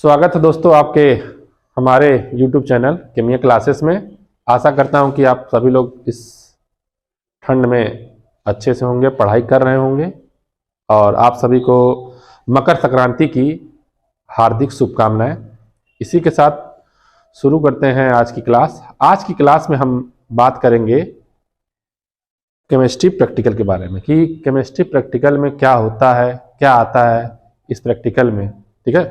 स्वागत है दोस्तों आपके हमारे YouTube चैनल केमिया क्लासेस में। आशा करता हूं कि आप सभी लोग इस ठंड में अच्छे से होंगे, पढ़ाई कर रहे होंगे और आप सभी को मकर संक्रांति की हार्दिक शुभकामनाएं। इसी के साथ शुरू करते हैं आज की क्लास। आज की क्लास में हम बात करेंगे केमिस्ट्री प्रैक्टिकल के बारे में कि केमिस्ट्री प्रैक्टिकल में क्या होता है, क्या आता है इस प्रैक्टिकल में। ठीक है,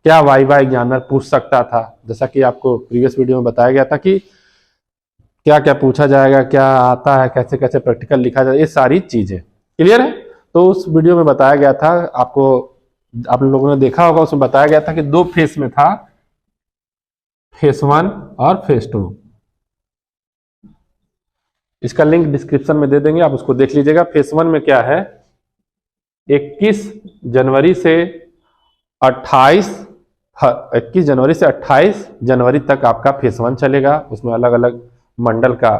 क्या वाइवा एग्जामिनर पूछ सकता था, जैसा कि आपको प्रीवियस वीडियो में बताया गया था कि क्या क्या पूछा जाएगा, क्या आता है, कैसे कैसे प्रैक्टिकल लिखा जाए, ये सारी चीजें क्लियर है। तो उस वीडियो में बताया गया था, आपको आप लोगों ने देखा होगा, उसमें बताया गया था कि दो फेस में था, फेस 1 और फेस 2। इसका लिंक डिस्क्रिप्शन में दे देंगे, आप उसको देख लीजिएगा। फेस 1 में क्या है, 21 जनवरी से 28 जनवरी तक आपका फेस 1 चलेगा। उसमें अलग अलग मंडल का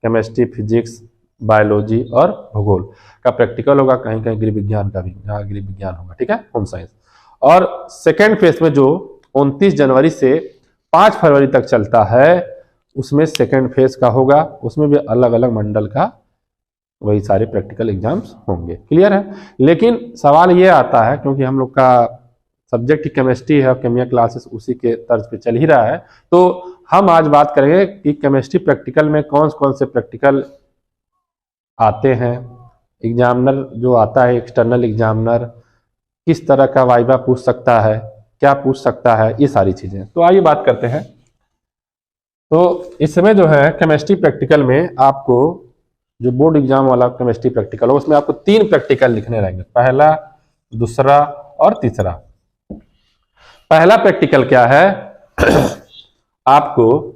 केमिस्ट्री, फिजिक्स, बायोलॉजी और भूगोल का प्रैक्टिकल होगा। कहीं कहीं गृह विज्ञान का भी, यहाँ गृह विज्ञान होगा, ठीक है, होम साइंस। और सेकेंड फेस में जो 29 जनवरी से 5 फरवरी तक चलता है, उसमें सेकेंड फेस का होगा। उसमें भी अलग अलग मंडल का वही सारे प्रैक्टिकल एग्जाम्स होंगे। क्लियर है। लेकिन सवाल ये आता है, क्योंकि हम लोग का सब्जेक्ट ही केमिस्ट्री है और केमिया क्लासेस उसी के तर्ज पे चल ही रहा है, तो हम आज बात करेंगे कि केमिस्ट्री प्रैक्टिकल में कौन कौन से प्रैक्टिकल आते हैं। एग्जामिनर जो आता है, एक्सटर्नल एग्जामिनर किस तरह का वाइवा पूछ सकता है, क्या पूछ सकता है, ये सारी चीजें। तो आइए बात करते हैं। तो इस समय जो है केमिस्ट्री प्रैक्टिकल में आपको जो बोर्ड एग्जाम वाला केमिस्ट्री प्रैक्टिकल हो, उसमें आपको 3 प्रैक्टिकल लिखने रहेंगे, पहला, दूसरा और तीसरा। पहला प्रैक्टिकल क्या है, आपको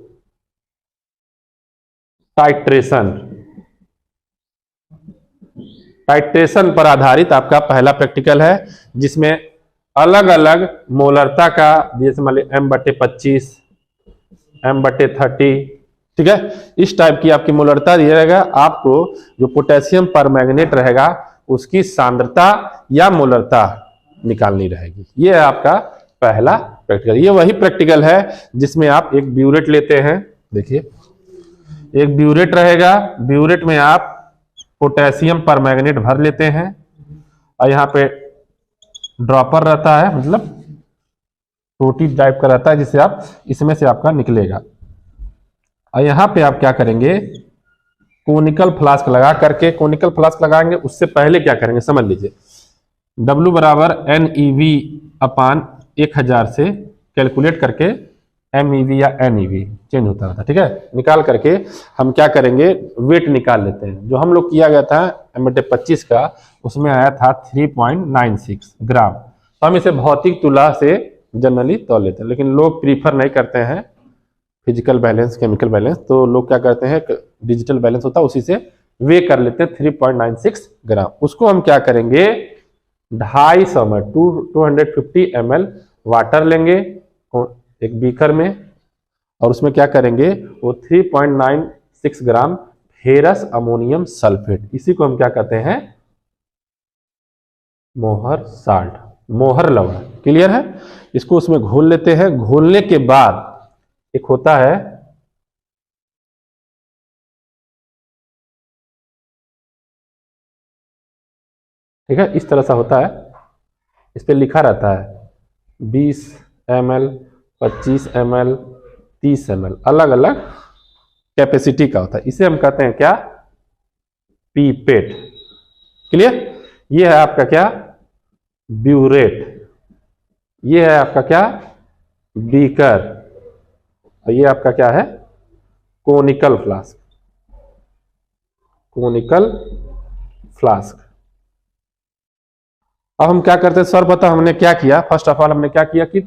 टाइट्रेशन पर आधारित आपका पहला प्रैक्टिकल है, जिसमें अलग अलग मोलरता का, जैसे मान लीजिए M/25, M/30, ठीक है, इस टाइप की आपकी मोलरता दिया जाएगा। आपको जो पोटेशियम परमैंगनेट रहेगा उसकी सांद्रता या मोलरता निकालनी रहेगी। ये है आपका पहला प्रैक्टिकल। ये वही प्रैक्टिकल है जिसमें आप एक ब्यूरेट लेते हैं। देखिए, एक ब्यूरेट रहेगा, ब्यूरेट में आप पोटेशियम परमैंगनेट भर लेते हैं और यहाँ पे ड्रॉपर रहता है, मतलब टोटी टाइप का रहता है, जिससे आप इसमें से आपका निकलेगा। और यहाँ पे आप क्या करेंगे, कोनिकल फ्लास्क लगा करके, कोनिकल फ्लास्क लगाएंगे। उससे पहले क्या करेंगे समझ लीजिए, W बराबर NeV/1000 से कैलकुलेट करके MEV या NeV चेंज होता रहता है, ठीक है। निकाल करके हम क्या करेंगे, वेट निकाल लेते हैं। जो हम लोग किया गया था M/25 का, उसमें आया था 3.96 ग्राम। तो हम इसे भौतिक तुला से जनरली तौल लेते हैं, लेकिन लोग प्रीफर नहीं करते हैं फिजिकल बैलेंस, केमिकल बैलेंस। तो लोग क्या करते हैं, डिजिटल बैलेंस होता है, उसी से वे कर लेते हैं 3.96 ग्राम। उसको हम क्या करेंगे, 250 में 250 ml वाटर लेंगे एक बीकर में, और उसमें क्या करेंगे, वो 3.96 ग्राम फेरस अमोनियम सल्फेट, इसी को हम क्या कहते हैं, मोहर साल्ट, मोहर लवण। क्लियर है। इसको उसमें घोल लेते हैं। घोलने के बाद एक होता है ठीक है, इस तरह सा होता है, इस पे लिखा रहता है 20 ml, 25 ml, 30 ml, अलग अलग कैपेसिटी का होता है। इसे हम कहते हैं क्या, पीपेट। क्लियर। ये है आपका क्या, ब्यूरेट। ये है आपका क्या, बीकर। और ये आपका क्या है, कोनिकल फ्लास्क, कोनिकल फ्लास्क। अब हम क्या करते हैं सर, पता हमने क्या किया, फर्स्ट ऑफ ऑल हमने क्या किया कि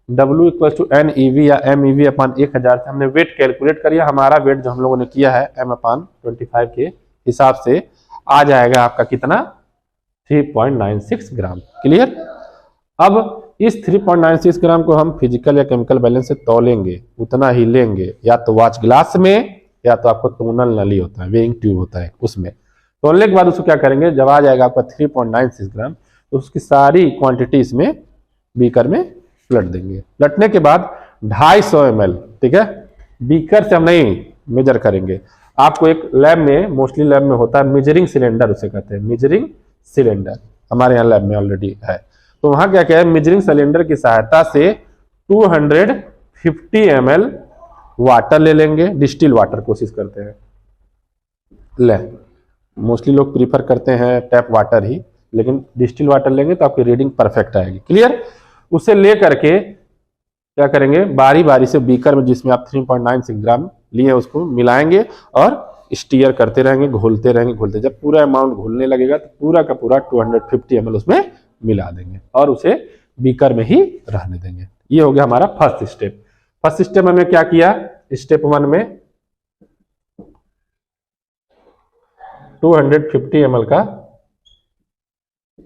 W = NeV या MEV/1000 से हमने वेट कैलकुलेट करिए। हमारा वेट जो हम लोगों ने किया है M/25 के हिसाब से आ जाएगा आपका कितना, 3.96 ग्राम। क्लियर। अब इस 3.96 ग्राम को हम फिजिकल या केमिकल बैलेंस से तौलेंगे, उतना ही लेंगे, या तो वॉच ग्लास में, या तो आपको टोनल नली होता है, वेइंग ट्यूब होता है, उसमें तौलने के बाद उसको क्या करेंगे, जब आ जाएगा आपका 3.96 ग्राम, तो उसकी सारी क्वांटिटी इसमें बीकर में पलट देंगे। पलटने के बाद 250 ml, ठीक है, बीकर से हम नहीं मेजर करेंगे। आपको एक लैब में, मोस्टली लैब में होता है मेजरिंग सिलेंडर, उसे कहते हैं मेजरिंग सिलेंडर, हमारे यहाँ लैब में ऑलरेडी है। तो वहां क्या क्या है, मेजरिंग सिलेंडर की सहायता से 250 ml वाटर ले लेंगे, डिस्टिल वाटर कोशिश करते हैं ले, मोस्टली लोग प्रीफर करते हैं टैप वाटर ही, लेकिन डिस्टिल वाटर लेंगे तो आपकी रीडिंग परफेक्ट आएगी। क्लियर। उसे ले करके क्या करेंगे, बारी बारी से बीकर में जिसमें आप 3.96 ग्राम लिए उसको मिलाएंगे और स्टीयर करते रहेंगे, घोलते रहेंगे, घोलते, जब पूरा अमाउंट घुलने लगेगा तो पूरा का पूरा 250 ml उसमें मिला देंगे और उसे बीकर में ही रहने देंगे। ये हो गया हमारा फर्स्ट स्टेप। फर्स्ट स्टेप में क्या किया, स्टेप 1 में 250 ml का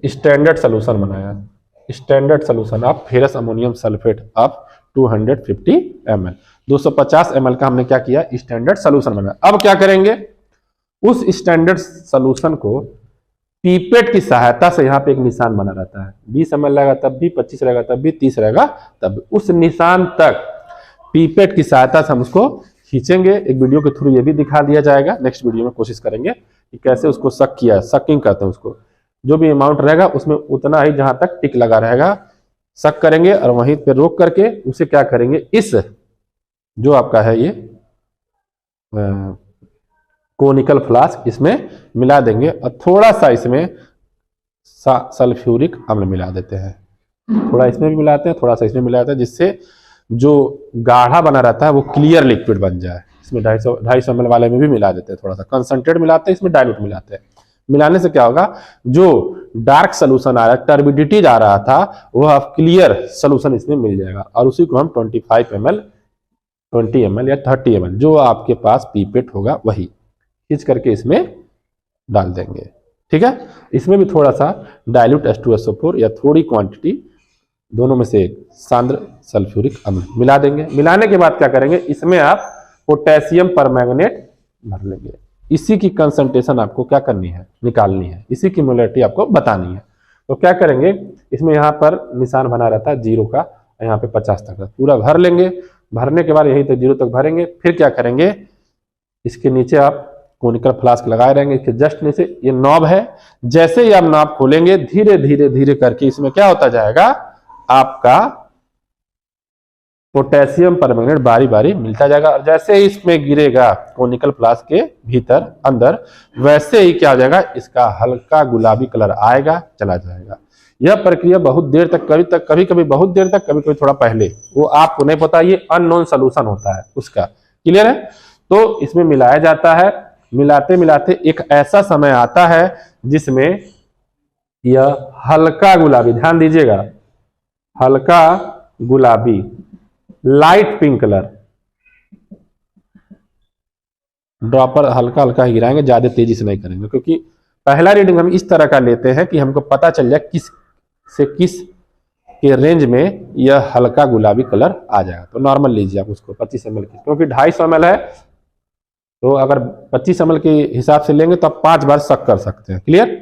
स्टैंडर्ड सोल्यूशन बनाया। Standard solution of ferrous ammonium sulphate of 250 ml, 250 ml का हमने क्या किया, स्टैंडर्ड सोल्यूशन बनाया। अब क्या करेंगे, उस स्टैंडर्ड सोल्यूशन को पीपेट की सहायता से, यहाँ पे एक निशान बना रहता है, 20 ml रहेगा तब भी, 25 रहेगा तब भी, 30 रहेगा तब भी, उस निशान तक पीपेट की सहायता से हम उसको खींचेंगे। एक वीडियो के थ्रू ये भी दिखा दिया जाएगा, नेक्स्ट वीडियो में कोशिश करेंगे कि कैसे उसको सक किया, सकिंग कहते हैं उसको। जो भी अमाउंट रहेगा उसमें उतना ही जहां तक टिक लगा रहेगा सक करेंगे और वहीं पे रोक करके उसे क्या करेंगे, इस जो आपका है ये कोनिकल फ्लास्क, इसमें मिला देंगे और थोड़ा सा इसमें सल्फ्यूरिक अम्ल मिला देते हैं। थोड़ा इसमें भी मिलाते हैं, थोड़ा सा इसमें मिलाते हैं, जिससे जो गाढ़ा बना रहता है वो क्लियर लिक्विड बन जाए। इसमें 250 ml वाले में भी मिला देते हैं, थोड़ा सा कंसंट्रेट मिलाते हैं, इसमें डाइल्यूट मिलाते हैं। मिलाने से क्या होगा, जो डार्क सोल्यूशन आ रहा है, टर्बिडिटी आ रहा था, वह अब क्लियर सोल्यूशन इसमें मिल जाएगा और उसी को हम 25 ml, 20 ml या 30 ml जो आपके पास पीपेट होगा वही खींच करके इसमें डाल देंगे। ठीक है, इसमें भी थोड़ा सा डाइल्यूट H2SO4 या थोड़ी क्वांटिटी, दोनों में से एक सांद्र सल्फ्यूरिक अम्ल मिला देंगे। मिलाने के बाद क्या करेंगे, इसमें आप पोटेशियम परमैंगनेट भर लेंगे। इसी की कंसंट्रेशन आपको क्या करनी है, निकालनी है, इसी की मोलैरिटी आपको बतानी है। तो क्या करेंगे, इसमें यहाँ पर निशान बना रहता है 0 का, यहाँ पे 50 तक पूरा भर लेंगे। भरने के बाद यहीं तक 0 तक भरेंगे। फिर क्या करेंगे, इसके नीचे आप कोनिकल फ्लास्क लगाए रहेंगे, इसके जस्ट नीचे ये नॉब है। जैसे ही आप नॉब खोलेंगे, धीरे धीरे धीरे करके इसमें क्या होता जाएगा, आपका पोटेशियम परमैंगनेट बारी बारी मिलता जाएगा और जैसे ही इसमें गिरेगा कोनिकल फ्लास्क के भीतर अंदर, वैसे ही क्या हो जाएगा, इसका हल्का गुलाबी कलर आएगा, चला जाएगा। यह प्रक्रिया बहुत देर तक, कभी कभी बहुत देर तक, कभी कभी थोड़ा पहले, वो आपको नहीं पता, ये अननोन सोल्यूशन होता है उसका। क्लियर है। तो इसमें मिलाया जाता है। मिलाते मिलाते एक ऐसा समय आता है जिसमें यह हल्का गुलाबी, ध्यान दीजिएगा, हल्का गुलाबी, लाइट पिंक कलर, ड्रॉपर हल्का हल्का ही गिराएंगे, ज्यादा तेजी से नहीं करेंगे, क्योंकि पहला रीडिंग हम इस तरह का लेते हैं कि हमको पता चल जाए किस से किस के रेंज में यह हल्का गुलाबी कलर आ जाएगा। तो नॉर्मल लीजिए आप उसको 25 ml की, क्योंकि 250 ml है, तो अगर 25 ml के हिसाब से लेंगे तो आप 5 बार शक कर सकते हैं। क्लियर।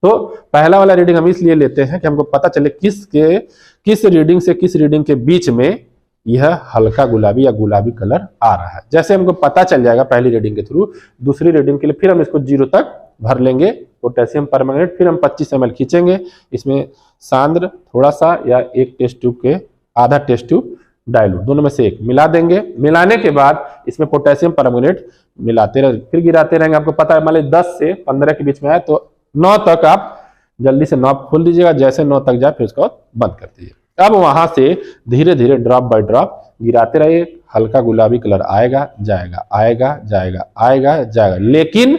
तो पहला वाला रीडिंग हम इसलिए लेते हैं कि हमको पता चले किस रीडिंग से किस रीडिंग के बीच में यह हल्का गुलाबी या गुलाबी कलर आ रहा है। जैसे हमको पता चल जाएगा पहली रीडिंग के थ्रू, दूसरी रीडिंग के लिए फिर हम इसको 0 तक भर लेंगे पोटेशियम परमैंगनेट, फिर हम 25 ml खींचेंगे, इसमें सांद्र थोड़ा सा या एक टेस्ट ट्यूब के आधा टेस्ट ट्यूब डाइल्यूट, दोनों में से एक मिला देंगे। मिलाने के बाद इसमें पोटेशियम परमैंगनेट मिलाते रहे, फिर गिराते रहेंगे। आपको पता है मान लीजिए 10 से 15 के बीच में आए तो 9 तक आप जल्दी से नॉब खोल दीजिएगा, जैसे 9 तक जाए फिर उसको बंद कर दीजिए। अब वहां से धीरे धीरे ड्रॉप बाय ड्रॉप गिराते रहिए, हल्का गुलाबी कलर आएगा जाएगा, आएगा जाएगा, आएगा जाएगा, लेकिन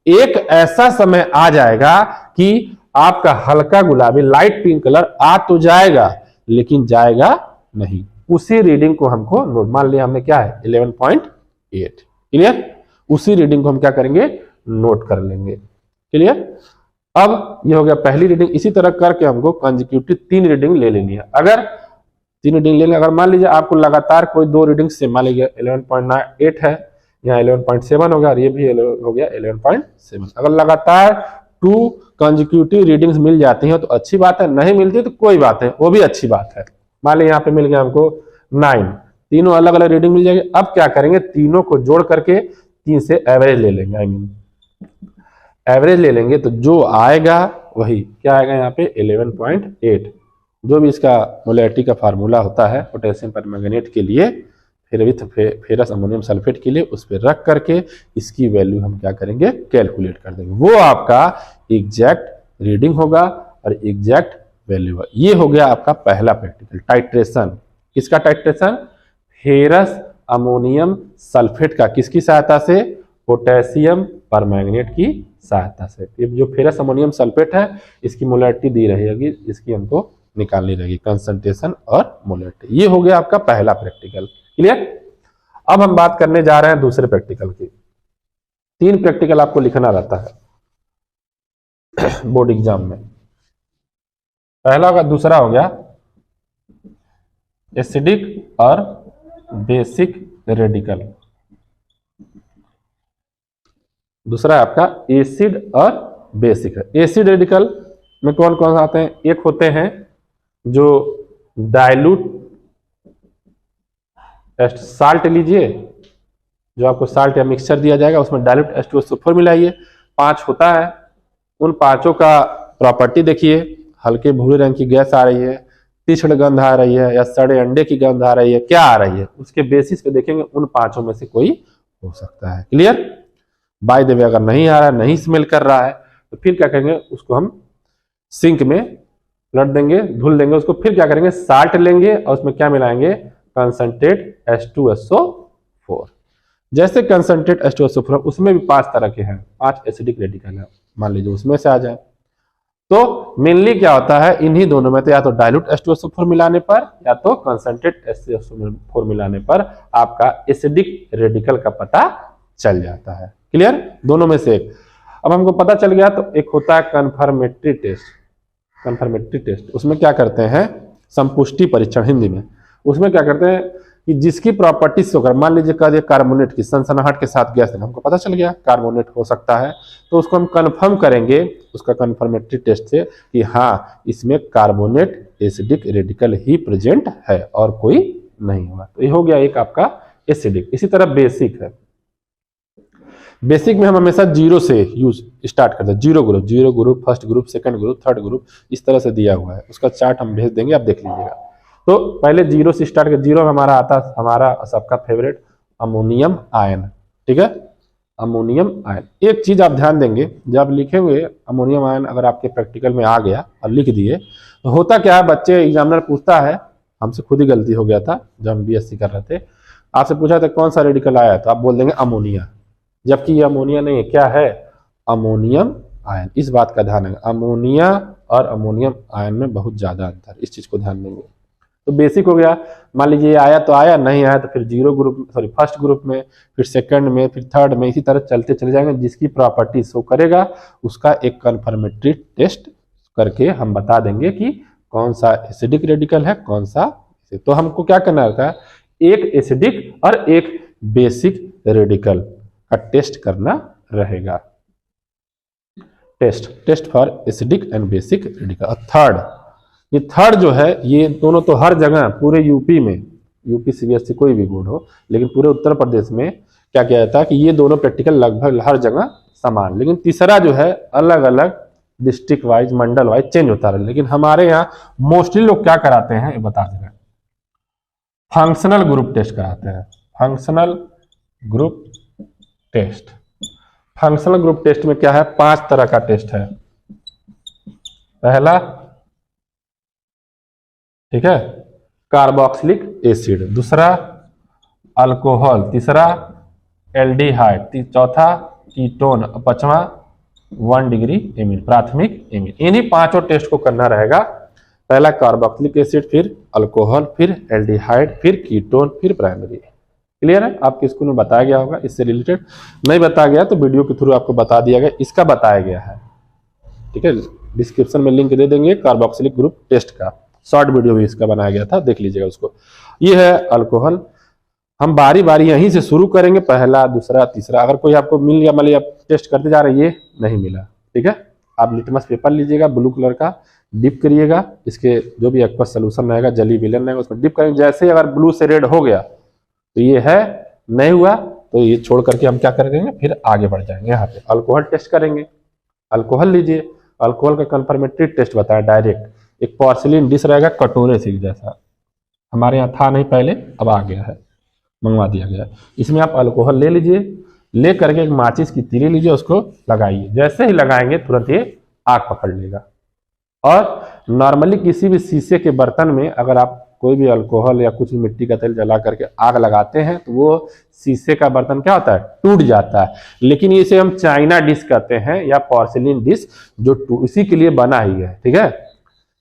एक ऐसा समय आ जाएगा कि आपका हल्का गुलाबी लाइट पिंक कलर आ तो जाएगा लेकिन जाएगा नहीं। उसी रीडिंग को हमको नोट, मान लिया हमने क्या है 11.8, क्लियर। उसी रीडिंग को हम क्या करेंगे, नोट कर लेंगे। क्लियर। अब ये हो गया पहली रीडिंग। इसी तरह करके हमको कंसेक्यूटिव 3 रीडिंग ले लेनी है। अगर 3 रीडिंग लेंगे, अगर मान लीजिए आपको लगातार कोई 2 रीडिंग से, मान लीजिए 11.8 है, यहाँ 11.7 होगा और ये भी हो गया 11.7। अगर लगातार 2 कंसेक्यूटिव रीडिंग्स मिल जाती हैं तो अच्छी बात है, नहीं मिलती तो कोई बात है, वो भी अच्छी बात है। मान लीजिए यहाँ पे मिल गया हमको 9, तीनों अलग अलग रीडिंग मिल जाएगी। अब क्या करेंगे, तीनों को जोड़ करके 3 से एवरेज ले लेंगे, एवरेज ले लेंगे तो जो आएगा वही क्या आएगा यहाँ पे 11.8, जो भी इसका मोलैरिटी का फार्मूला होता है पोटेशियम परमैंगनेट के लिए फिर विथ फेरस अमोनियम सल्फेट के लिए, उस पर रख करके इसकी वैल्यू हम क्या करेंगे, कैलकुलेट कर देंगे। वो आपका एग्जैक्ट रीडिंग होगा और एग्जैक्ट वैल्यू होगा। ये हो गया आपका पहला प्रैक्टिकल, टाइट्रेशन। किसका टाइट्रेशन, फेरस अमोनियम सल्फेट का, किसकी सहायता से, पोटेशियम परमैंगनेट की सहायता से। ये जो फेरस अमोनियम सल्फेट है इसकी मोलैरिटी दी रहेगी, इसकी हमको निकालनी रहेगी, कंसंट्रेशन और मोलैरिटी। ये हो गया आपका पहला प्रैक्टिकल, क्लियर। अब हम बात करने जा रहे हैं दूसरे प्रैक्टिकल की। 3 प्रैक्टिकल आपको लिखना रहता है बोर्ड एग्जाम में। पहला होगा, दूसरा हो गया एसिडिक और बेसिक रेडिकल। दूसरा है आपका एसिड और बेसिक। एसिड रेडिकल में कौन कौन से आते हैं, एक होते हैं जो डाइल्यूट साल्ट लीजिए, जो आपको साल्ट या मिक्सचर दिया जाएगा उसमें डाइल्यूट H2SO4 मिलाइए, 5 होता है। उन 5 का प्रॉपर्टी देखिए, हल्के भूरे रंग की गैस आ रही है, तीक्ष्ण गंध आ रही है या सड़े अंडे की गंध आ रही है, क्या आ रही है, उसके बेसिस पे देखेंगे उन 5 में से कोई हो सकता है, क्लियर। बाय द वे अगर नहीं आ रहा है, नहीं स्मेल कर रहा है, तो फिर क्या करेंगे, उसको हम सिंक में पलट देंगे, धुल देंगे उसको। फिर क्या करेंगे, साल्ट लेंगे और उसमें क्या मिलाएंगे, कंसंट्रेट H2SO4। जैसे कंसंट्रेट H2SO4 उसमें भी 5 तरह के हैं, 5 एसिडिक रेडिकल है, मान लीजिए उसमें से आ जाए। तो मेनली क्या होता है, इन्हीं दोनों में तो या तो डाइल्यूट H2SO4 मिलाने पर या तो कंसंट्रेट H2SO4 मिलाने पर आपका एसिडिक रेडिकल का पता चल जाता है, क्लियर। दोनों में से एक। अब हमको पता चल गया तो एक होता है कन्फर्मेटरी टेस्ट। कन्फर्मेटरी टेस्ट उसमें क्या करते हैं, संपुष्टि परीक्षण हिंदी में। उसमें क्या करते हैं कि जिसकी प्रॉपर्टी से होकर, मान लीजिए कह दिया कार्बोनेट की, सनसनाहट के साथ गैस है, हमको पता चल गया कार्बोनेट हो सकता है, तो उसको हम कंफर्म करेंगे उसका कन्फर्मेटरी टेस्ट से कि हाँ इसमें कार्बोनेट एसिडिक रेडिकल ही प्रेजेंट है और कोई नहीं हुआ। तो ये हो गया एक आपका एसिडिक। इसी तरह बेसिक है। बेसिक में हम हमेशा 0 से यूज स्टार्ट करते हैं, 0 group, first group, second group, third group, इस तरह से दिया हुआ है। उसका चार्ट हम भेज देंगे, आप देख लीजिएगा। तो पहले 0 से स्टार्ट कर, 0 हमारा आता, हमारा सबका फेवरेट अमोनियम आयन, ठीक है, अमोनियम आयन। एक चीज आप ध्यान देंगे, जब लिखेंगे अमोनियम आयन, अगर आपके प्रैक्टिकल में आ गया और लिख दिए तो होता क्या है, बच्चे एग्जामिनर पूछता है, हमसे खुद ही गलती हो गया था जब हम BSc कर रहे थे, आपसे पूछा था कौन सा रेडिकल आया, तो आप बोल देंगे अमोनिया, जबकि ये अमोनिया नहीं है, क्या है, अमोनियम आयन। इस बात का ध्यान रखें, अमोनिया और अमोनियम आयन में बहुत ज्यादा अंतर, इस चीज को ध्यान देंगे। तो बेसिक हो गया, मान लीजिए आया तो आया, नहीं आया तो फिर 0 ग्रुप, सॉरी फर्स्ट ग्रुप में, फिर सेकंड में, फिर थर्ड में, इसी तरह चलते चले जाएंगे। जिसकी प्रॉपर्टी शो करेगा उसका एक कन्फर्मेटरी टेस्ट करके हम बता देंगे कि कौन सा एसिडिक रेडिकल है, कौन सा। तो हमको क्या करना रहता है, एक एसिडिक और एक बेसिक रेडिकल का टेस्ट करना रहेगा। Test for acidic and basic radical. Third, ये थर्ड जो है, ये दोनों तो हर जगह पूरे यूपी में, यूपी CBSE कोई भी बोर्ड हो, लेकिन पूरे उत्तर प्रदेश में क्या किया जाता है कि ये दोनों प्रैक्टिकल लगभग हर जगह समान, लेकिन तीसरा जो है अलग अलग डिस्ट्रिक्ट वाइज, मंडल वाइज चेंज होता है। लेकिन हमारे यहाँ मोस्टली लोग क्या कराते हैं ये बता दें, फंक्शनल ग्रुप टेस्ट कराते हैं। Functional group test, functional group test में क्या है, 5 तरह का टेस्ट है। पहला, ठीक है, कार्बोक्सिलिक एसिड, दूसरा अल्कोहल, तीसरा एल्डिहाइड, चौथा कीटोन, पांचवा 1 डिग्री एमीन, प्राथमिक एमीन। इन्हीं 5 टेस्ट को करना रहेगा। पहला कार्बोक्सिलिक एसिड, फिर अल्कोहल, फिर एल्डिहाइड, फिर कीटोन, फिर प्राइमरी। क्लियर है, आपके स्कूल में बताया गया होगा, इससे रिलेटेड नहीं बताया गया तो वीडियो के थ्रू आपको बता दिया गया, इसका बताया गया है, ठीक है। डिस्क्रिप्शन में लिंक दे देंगे कार्बोक्सिलिक ग्रुप टेस्ट का, शॉर्ट वीडियो भी इसका बनाया गया था, देख लीजिएगा उसको। ये है अल्कोहल। हम बारी बारी यहीं से शुरू करेंगे, पहला, दूसरा, तीसरा। अगर कोई आपको मिल गया, मान लीजिए आप टेस्ट करते जा रहे हैं, ये नहीं मिला, ठीक है, आप लिटमस पेपर लीजिएगा ब्लू कलर का, डिप करिएगा, इसके जो भी एक्वस सोल्यूशन रहेगा, जली विलेन रहेगा, उसमें डिप करेंगे। जैसे ही अगर ब्लू से रेड हो गया तो ये है, नहीं हुआ तो ये छोड़ करके हम क्या करेंगे, फिर आगे बढ़ जाएंगे। यहाँ पे अल्कोहल टेस्ट करेंगे। अल्कोहल लीजिए, अल्कोहल का कन्फर्मेटरी टेस्ट बताया डायरेक्ट। एक पोर्सिलिन डिश रहेगा कटोरे से जैसा, हमारे यहाँ था नहीं पहले, अब आ गया है, मंगवा दिया गया। इसमें आप अल्कोहल ले लीजिए, ले करके एक माचिस की तीली लीजिए, उसको लगाइए। जैसे ही लगाएंगे तुरंत ये आग पकड़ लेगा। और नॉर्मली किसी भी शीशे के बर्तन में अगर आप कोई भी अल्कोहल या कुछ भी मिट्टी का तेल जला करके आग लगाते हैं तो वो शीशे का बर्तन क्या होता है, टूट जाता है। लेकिन इसे हम चाइना डिश कहते हैं या पोर्सिलिन डिश, जो इसी के लिए बना ही है। ठीक है,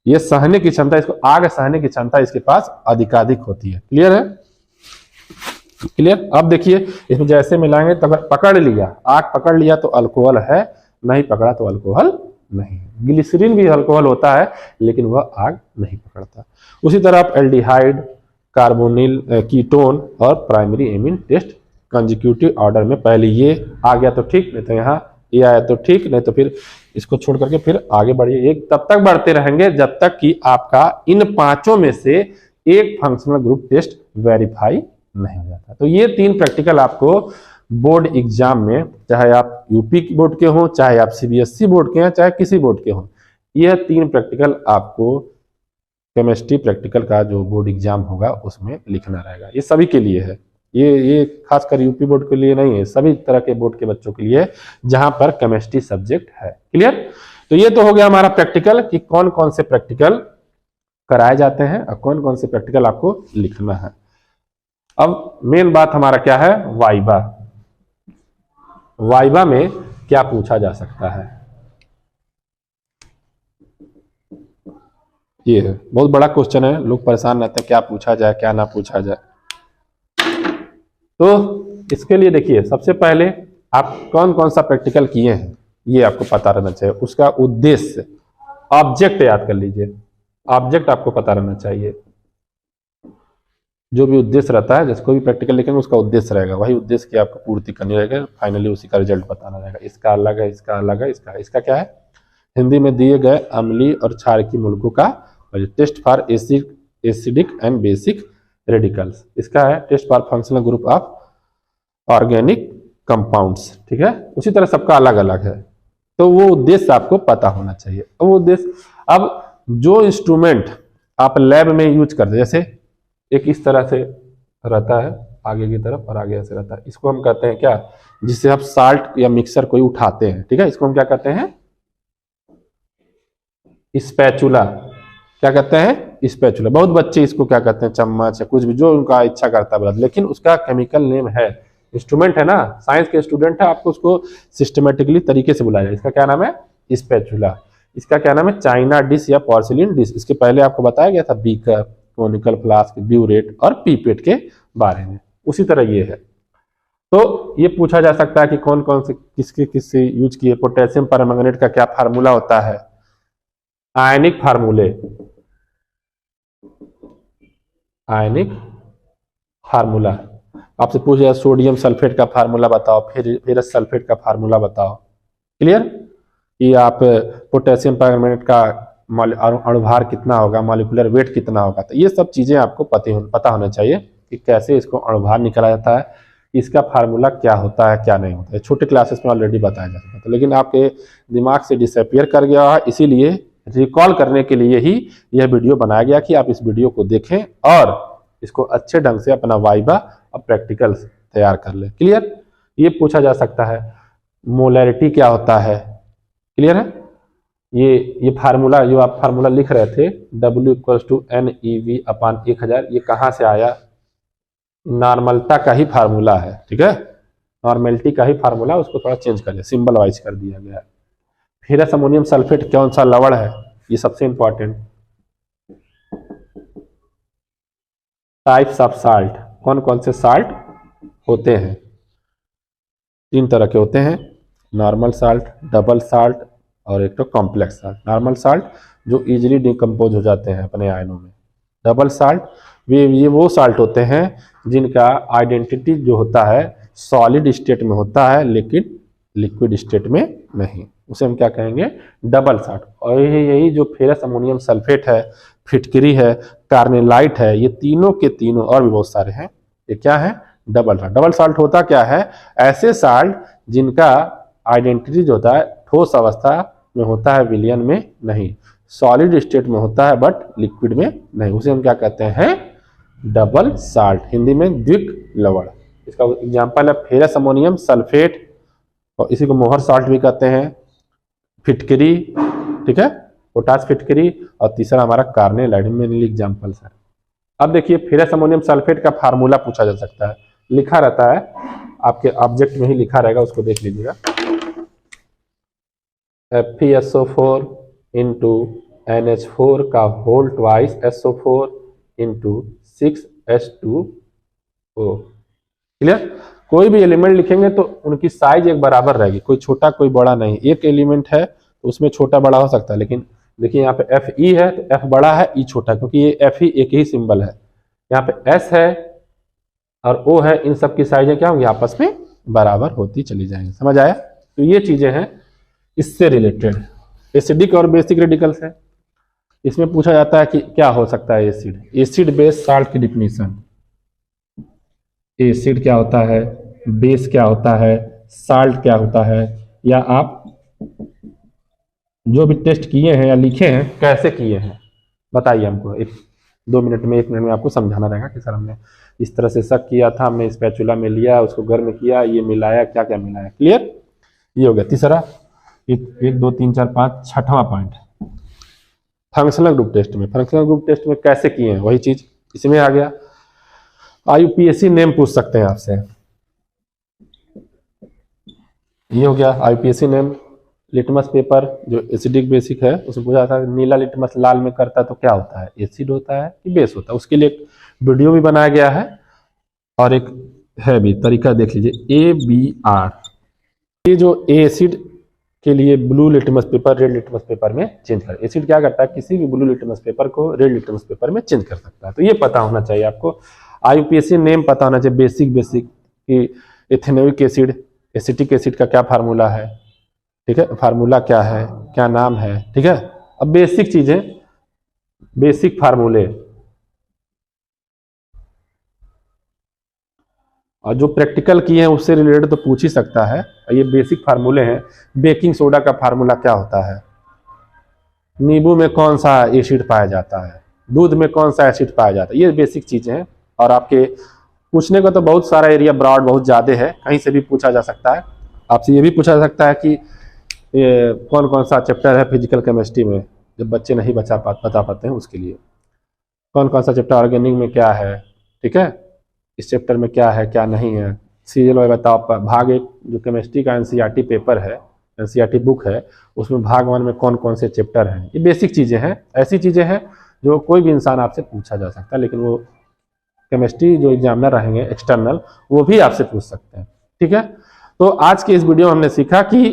ये सहने की क्षमता, इसको आग सहने की क्षमता इसके पास अधिकाधिक होती है। क्लियर है? क्लियर। अब देखिए इसमें जैसे मिलाएंगे तो अगर पकड़ लिया, आग पकड़ लिया तो अल्कोहल है, नहीं पकड़ा तो अल्कोहल नहीं। ग्लिसरीन भी अल्कोहल होता है लेकिन वह आग नहीं पकड़ता। उसी तरह आप एल्डिहाइड, कार्बोनिल, कीटोन और primary amine test consecutive order में, पहले ये आ गया तो ठीक, नहीं तो यहाँ ये आया तो ठीक, नहीं तो फिर इसको छोड़ करके फिर आगे बढ़िए। एक तब तक बढ़ते रहेंगे जब तक कि आपका इन पांचों में से एक फंक्शनल ग्रुप टेस्ट वेरीफाई नहीं हो जाता। तो ये 3 प्रैक्टिकल आपको बोर्ड एग्जाम में, चाहे आप यूपी बोर्ड के हों, चाहे आप सीबीएसई बोर्ड के हैं, चाहे किसी बोर्ड के हों, यह 3 प्रैक्टिकल आपको केमिस्ट्री प्रैक्टिकल का जो बोर्ड एग्जाम होगा उसमें लिखना रहेगा। ये सभी के लिए है, ये खासकर यूपी बोर्ड के लिए नहीं है, सभी तरह के बोर्ड के बच्चों के लिए जहां पर केमिस्ट्री सब्जेक्ट है। क्लियर। तो ये तो हो गया हमारा प्रैक्टिकल कि कौन कौन से प्रैक्टिकल कराए जाते हैं और कौन कौन से प्रैक्टिकल आपको लिखना है। अब मेन बात हमारा क्या है, वाइवा। वाइवा में क्या पूछा जा सकता है, ये है बहुत बड़ा क्वेश्चन है। लोग परेशान रहते हैं क्या पूछा जाए क्या ना पूछा जाए। तो इसके लिए देखिए सबसे पहले आप कौन कौन सा प्रैक्टिकल किए हैं ये आपको पता रहना चाहिए। उसका उद्देश्य, ऑब्जेक्ट याद कर लीजिए, ऑब्जेक्ट आपको पता रहना चाहिए। जो भी उद्देश्य रहता है, जैसे कोई भी प्रैक्टिकल लिखेंगे उसका उद्देश्य रहेगा, वही उद्देश्य की आपको पूर्ति करनी रहेगा, फाइनली उसी का रिजल्ट बताना रहेगा। इसका अलग है, इसका अलग है, इसका क्या है, हिंदी में दिए गए अम्लीय और क्षारकीय मूलकों का test for acidic and basic radicals. इसका है test for functional group of organic compounds. ठीक है, उसी तरह सबका अलग अलग है, तो वो उद्देश्य आपको पता होना चाहिए। वो उद्देश्य, अब जो इंस्ट्रूमेंट आप लैब में यूज करते हैं, जैसे एक इस तरह से रहता है आगे की तरफ और आगे ऐसे रहता है, इसको हम कहते हैं क्या, जिससे आप साल्ट या मिक्सर कोई उठाते हैं। ठीक है, इसको हम क्या कहते हैं, स्पैचुला। क्या कहते हैं, स्पैचुला। बहुत बच्चे इसको क्या कहते हैं, चम्मच या कुछ भी, जो उनका इच्छा करता है, लेकिन उसका केमिकल नेम है, इंस्ट्रूमेंट है ना, साइंस के स्टूडेंट है, आपको उसको सिस्टमेटिकली तरीके से बुलाया जाए। इसका क्या नाम है, स्पैचुला। इसका क्या नाम है, चाइना डिश या पोर्सिलिन डिश। इसके पहले आपको बताया गया था बीकर, कोनिकल फ्लास्क, ब्यूरेट और पीपेट के बारे में। उसी तरह ये है। तो ये पूछा जा सकता है कि कौन कौन से किसके यूज किए। पोटेशियम परमैंगनेट का क्या फार्मूला होता है, आयनिक फार्मूले, आयनिक फार्मूला। आपसे पूछा सोडियम सल्फेट का फार्मूला बताओ, फिर फेरस सल्फेट का फार्मूला बताओ। क्लियर। ये आप पोटेशियम परमैंगनेट का अणुभार कितना होगा, मॉलिक्यूलर वेट कितना होगा, तो ये सब चीजें आपको पता होना चाहिए कि कैसे इसको अणुभार निकाला जाता है, इसका फार्मूला क्या होता है क्या नहीं होता है। छोटे क्लासेस में ऑलरेडी बताया जा सकता है, लेकिन आपके दिमाग से डिसअपियर कर गया है, इसीलिए रिकॉल करने के लिए ही यह वीडियो बनाया गया कि आप इस वीडियो को देखें और इसको अच्छे ढंग से अपना वाइवा और प्रैक्टिकल तैयार कर ले। क्लियर। ये पूछा जा सकता है मोलैरिटी क्या होता है। क्लियर है। ये फार्मूला जो आप फार्मूला लिख रहे थे W = NeV/1000, ये कहाँ से आया, नॉर्मलता का ही फार्मूला है। ठीक है, नॉर्मेलिटी का ही फार्मूला, उसको थोड़ा चेंज कर दिया, सिंबल वाइज कर दिया गया है। फेरस अमोनियम सल्फेट कौन सा लवण है, ये सबसे इंपॉर्टेंट। टाइप्स ऑफ साल्ट, कौन कौन से साल्ट होते हैं, 3 तरह के होते हैं, नॉर्मल साल्ट, डबल साल्ट और एक तो कॉम्प्लेक्स साल्ट। नॉर्मल साल्ट जो इजीली डिकम्पोज हो जाते हैं अपने आयनों में। डबल साल्ट ये वो साल्ट होते हैं जिनका आइडेंटिटी जो होता है सॉलिड स्टेट में होता है लेकिन लिक्विड स्टेट में नहीं। उसे हम क्या कहेंगे, डबल साल्ट। और यही जो फेरस अमोनियम सल्फेट है, फिटकरी है, कार्नेलाइट है, ये तीनों के तीनों और भी बहुत सारे हैं, ये क्या है, डबल साल्ट। डबल साल्ट होता क्या है, ऐसे साल्ट जिनका आइडेंटिटी जो होता है ठोस अवस्था में होता है, विलयन में नहीं, सॉलिड स्टेट में होता है बट लिक्विड में नहीं, उसे हम क्या कहते हैं, डबल साल्ट, हिंदी में द्विक लवण। इसका एग्जांपल है फेरस अमोनियम सल्फेट, और इसी को मोहर साल्ट भी कहते हैं, फिटकरी, ठीक है, पोटास फिटकरी, और तीसरा हमारा कार्नेलाइट, मेनली एग्जांपल सर। अब देखिए फेरस अमोनियम सल्फेट का फार्मूला पूछा जा सकता है, लिखा रहता है आपके ऑब्जेक्ट में ही लिखा रहेगा, उसको देख लीजिएगा, FeSO4 इंटू NH4 का whole twice SO4 into 6H2O। Clear. कोई भी एलिमेंट लिखेंगे तो उनकी साइज एक बराबर रहेगी, कोई छोटा कोई बड़ा नहीं। एक एलिमेंट है तो उसमें छोटा बड़ा हो सकता है, लेकिन देखिए यहाँ पे Fe है तो F बड़ा है, E छोटा, क्योंकि ये Fe एक ही सिंबल है। यहाँ पे S है और O है, इन सब की साइजें क्या होंगी, आपस में बराबर होती चली जाएंगी। समझ आया। तो ये चीजें हैं इससे रिलेटेड। एसिडिक और बेसिक रेडिकल्स है, इसमें पूछा जाता है कि क्या हो सकता है एसिड, एसिड बेस साल्ट की डिफिनीशन, एसिड क्या होता है, बेस क्या होता है, साल्ट क्या होता है, या आप जो भी टेस्ट किए हैं या लिखे हैं कैसे किए हैं बताइए हमको। 1-2 मिनट में, 1 मिनट में आपको समझाना रहेगा कि सर हमने इस तरह से शक किया था, हमने स्पैचुला में लिया, उसको गर्म किया, ये मिलाया, क्या क्या मिलाया। क्लियर। ये हो गया तीसरा। 1 2 3 4 5 छठवां पॉइंट, फंक्शनल ग्रुप टेस्ट में। फंक्शनल ग्रुप टेस्ट में कैसे किए हैं वही चीज इसमें आ गया। IUPAC नेम पूछ सकते हैं आपसे, ये हो गया IUPAC नेम। लिटमस पेपर जो एसिडिक बेसिक है उसमें पूछा था नीला लिटमस लाल में करता है तो क्या होता है, एसिड होता है कि बेस होता है। उसके लिए एक वीडियो भी बनाया गया है और एक है भी तरीका, देख लीजिए ABR। ये जो एसिड के लिए blue litmus paper red litmus paper में चेंज कर, एसिड क्या करता है किसी भी ब्लू लिटमस पेपर को रेड लिटमस पेपर में चेंज कर सकता है। तो ये पता होना चाहिए आपको, IUPAC नेम पता होना चाहिए, बेसिक कि एथेनोइक एसिड, एसिटिक एसिड का क्या फार्मूला है, ठीक है, फार्मूला क्या है, क्या नाम है, ठीक है। अब बेसिक चीजें, बेसिक फार्मूले, और जो प्रैक्टिकल किए हैं उससे रिलेटेड तो पूछ ही सकता है। ये बेसिक फार्मूले हैं। बेकिंग सोडा का फार्मूला क्या होता है, नींबू में कौन सा एसिड पाया जाता है, दूध में कौन सा एसिड पाया जाता है, ये बेसिक चीजें हैं। और आपके पूछने का तो बहुत सारा एरिया ब्रॉड बहुत ज्यादा है, कहीं से भी पूछा जा सकता है। आपसे ये भी पूछा जा सकता है कि ये कौन कौन सा चैप्टर है फिजिकल केमिस्ट्री में, जब बच्चे नहीं बता पाते हैं उसके लिए कौन कौन सा चैप्टर, ऑर्गेनिक में क्या है, ठीक है, इस चैप्टर में क्या है क्या नहीं है, सीरियल वाइज बताओ। भाग 1 जो केमिस्ट्री का NCERT पेपर है, NCERT बुक है, उसमें भाग 1 में कौन कौन से चैप्टर हैं। ये बेसिक चीज़ें हैं, ऐसी चीज़ें हैं जो कोई भी इंसान आपसे पूछा जा सकता है, लेकिन वो केमिस्ट्री जो एग्जामिनर रहेंगे एक्सटर्नल वो भी आपसे पूछ सकते हैं, ठीक है। तो आज के इस वीडियो में हमने सीखा कि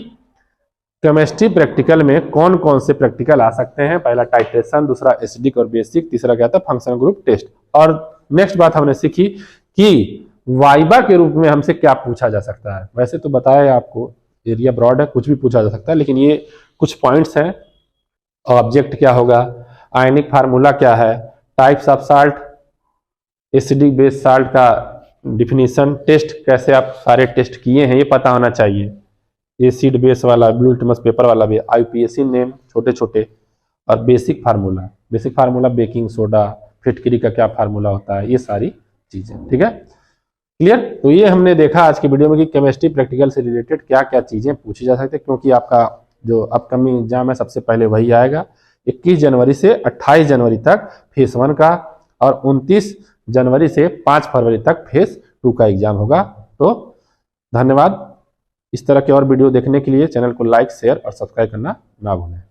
केमिस्ट्री प्रैक्टिकल में कौन कौन से प्रैक्टिकल आ सकते हैं। पहला टाइट्रेशन, दूसरा एसिडिक और बेसिक, तीसरा क्या था फंक्शनल ग्रुप टेस्ट। और नेक्स्ट बात हमने सीखी कि वाइबा के रूप में हमसे क्या पूछा जा सकता है। वैसे तो बताया आपको एरिया ब्रॉड है, कुछ भी पूछा जा सकता है, लेकिन ये कुछ पॉइंट्स हैं। ऑब्जेक्ट क्या होगा, आयनिक फार्मूला क्या है, types of salt, acidic base salt का डिफिनीशन, टेस्ट कैसे आप सारे टेस्ट किए हैं ये पता होना चाहिए। एसिड बेस वाला ब्लू लिटमस पेपर वाला भी, IUPAC नेम छोटे छोटे, और बेसिक फार्मूला बेकिंग सोडा, फिटकरी का क्या फार्मूला होता है, ये सारी चीजें, ठीक है, क्लियर। तो ये हमने देखा आज की वीडियो में कि केमिस्ट्री प्रैक्टिकल से रिलेटेड क्या क्या चीजें पूछी जा सकती है, क्योंकि आपका जो अपकमिंग एग्जाम है सबसे पहले वही आएगा। 21 जनवरी से 28 जनवरी तक फेज 1 का, और 29 जनवरी से 5 फरवरी तक फेज 2 का एग्जाम होगा। तो धन्यवाद। इस तरह के और वीडियो देखने के लिए चैनल को लाइक, शेयर और सब्सक्राइब करना ना भूलें।